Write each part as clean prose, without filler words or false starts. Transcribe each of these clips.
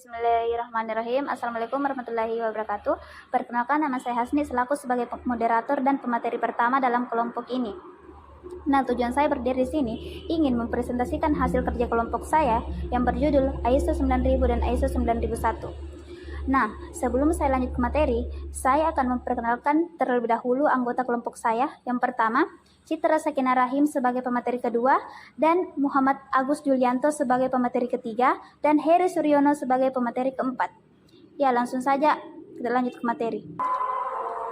Bismillahirrahmanirrahim. Assalamualaikum warahmatullahi wabarakatuh. Perkenalkan, nama saya Hasni selaku sebagai moderator dan pemateri pertama dalam kelompok ini. Nah, tujuan saya berdiri di sini ingin mempresentasikan hasil kerja kelompok saya yang berjudul ISO 9000 dan ISO 9001. Nah, sebelum saya lanjut ke materi, saya akan memperkenalkan terlebih dahulu anggota kelompok saya. Yang pertama, Citra Sakinah Rahim sebagai pemateri kedua, dan Muhammad Agus Julianto sebagai pemateri ketiga, dan Heri Suryono sebagai pemateri keempat. Ya, langsung saja kita lanjut ke materi.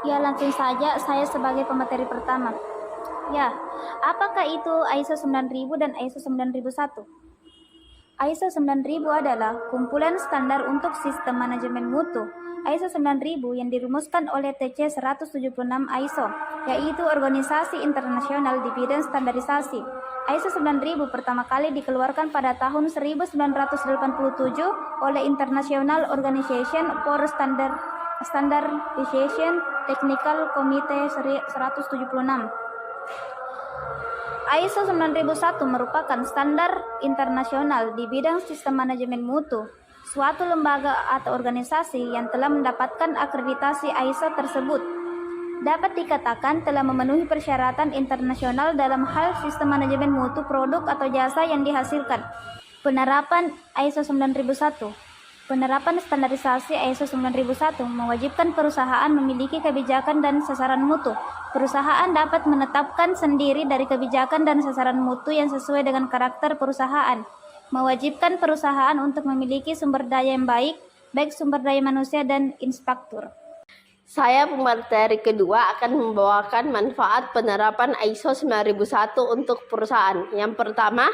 Saya sebagai pemateri pertama. Ya, apakah itu ISO 9000 dan ISO 9001? ISO 9000 adalah kumpulan standar untuk sistem manajemen mutu. ISO 9000 yang dirumuskan oleh TC 176 ISO, yaitu organisasi internasional di bidang standarisasi. ISO 9000 pertama kali dikeluarkan pada tahun 1987 oleh International Organization for Standardization Technical Committee 176. ISO 9001 merupakan standar internasional di bidang sistem manajemen mutu. Suatu lembaga atau organisasi yang telah mendapatkan akreditasi ISO tersebut dapat dikatakan telah memenuhi persyaratan internasional dalam hal sistem manajemen mutu produk atau jasa yang dihasilkan. Penerapan ISO 9001. Penerapan standarisasi ISO 9001 mewajibkan perusahaan memiliki kebijakan dan sasaran mutu. Perusahaan dapat menetapkan sendiri dari kebijakan dan sasaran mutu yang sesuai dengan karakter perusahaan. Mewajibkan perusahaan untuk memiliki sumber daya yang baik sumber daya manusia dan inspektur. Saya pemateri kedua akan membawakan manfaat penerapan ISO 9001 untuk perusahaan. Yang pertama,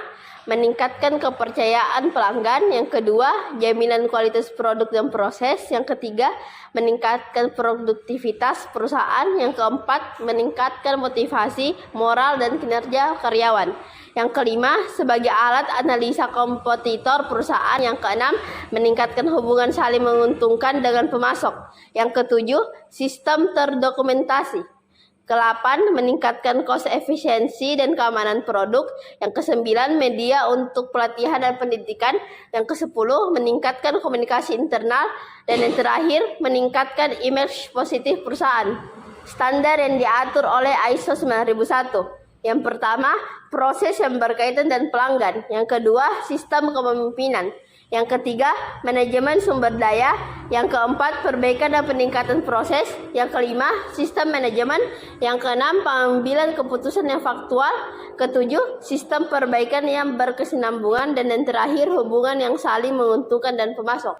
meningkatkan kepercayaan pelanggan. Yang kedua, jaminan kualitas produk dan proses. Yang ketiga, meningkatkan produktivitas perusahaan. Yang keempat, meningkatkan motivasi, moral, dan kinerja karyawan. Yang kelima, sebagai alat analisa kompetitor perusahaan. Yang keenam, meningkatkan hubungan saling menguntungkan dengan pemasok. Yang ketujuh, sistem terdokumentasi. Ke-8, meningkatkan cost efisiensi dan keamanan produk. Yang ke-9, media untuk pelatihan dan pendidikan. Yang ke-10, meningkatkan komunikasi internal. Dan yang terakhir, meningkatkan image positif perusahaan. Standar yang diatur oleh ISO 9001. Yang pertama, proses yang berkaitan dengan pelanggan. Yang kedua, sistem kepemimpinan. Yang ketiga, manajemen sumber daya. Yang keempat, perbaikan dan peningkatan proses. Yang kelima, sistem manajemen. Yang keenam, pengambilan keputusan yang faktual. Ketujuh, sistem perbaikan yang berkesinambungan. Dan yang terakhir, hubungan yang saling menguntungkan dan pemasok.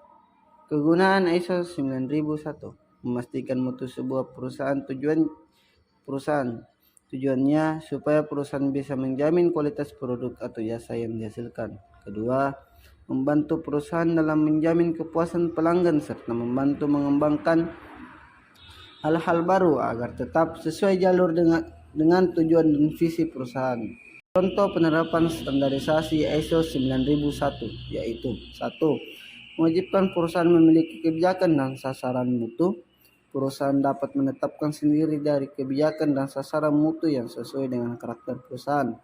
Kegunaan ISO 9001 memastikan mutu sebuah perusahaan. Tujuannya supaya perusahaan bisa menjamin kualitas produk atau jasa yang dihasilkan. Kedua, membantu perusahaan dalam menjamin kepuasan pelanggan serta membantu mengembangkan hal-hal baru agar tetap sesuai jalur dengan tujuan dan visi perusahaan. Contoh penerapan standarisasi ISO 9001 yaitu 1. Mewajibkan perusahaan memiliki kebijakan dan sasaran mutu. Perusahaan dapat menetapkan sendiri dari kebijakan dan sasaran mutu yang sesuai dengan karakter perusahaan.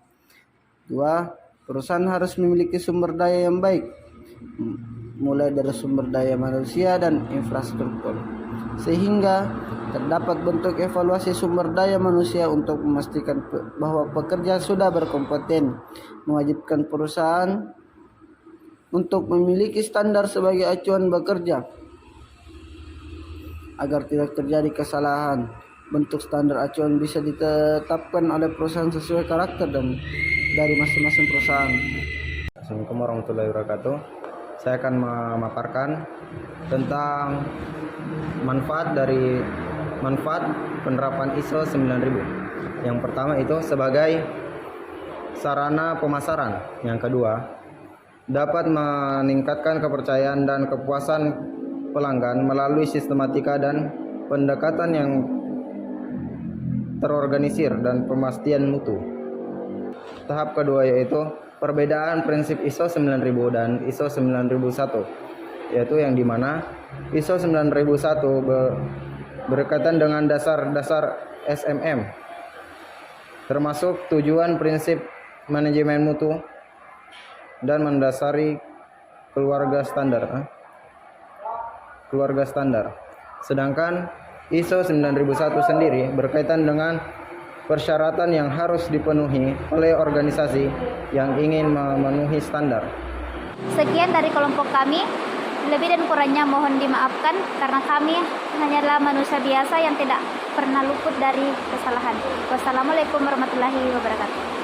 2. Perusahaan harus memiliki sumber daya yang baik, mulai dari sumber daya manusia dan infrastruktur, sehingga terdapat bentuk evaluasi sumber daya manusia untuk memastikan bahwa pekerja sudah berkompeten. Mewajibkan perusahaan untuk memiliki standar sebagai acuan bekerja agar tidak terjadi kesalahan. Bentuk standar acuan bisa ditetapkan oleh perusahaan sesuai karakter dan dari masing-masing perusahaan. Assalamualaikum warahmatullahi wabarakatuh. Saya akan memaparkan tentang manfaat penerapan ISO 9000. Yang pertama itu sebagai sarana pemasaran. Yang kedua, dapat meningkatkan kepercayaan dan kepuasan pelanggan melalui sistematika dan pendekatan yang terorganisir dan pemastian mutu. Tahap kedua yaitu perbedaan prinsip ISO 9000 dan ISO 9001, yaitu yang dimana ISO 9001 berkaitan dengan dasar-dasar SMM, termasuk tujuan prinsip manajemen mutu dan mendasari keluarga standar. keluarga standar. Sedangkan ISO 9001 sendiri berkaitan dengan persyaratan yang harus dipenuhi oleh organisasi yang ingin memenuhi standar. Sekian dari kelompok kami. Lebih dan kurangnya mohon dimaafkan karena kami hanyalah manusia biasa yang tidak pernah luput dari kesalahan. Wassalamualaikum warahmatullahi wabarakatuh.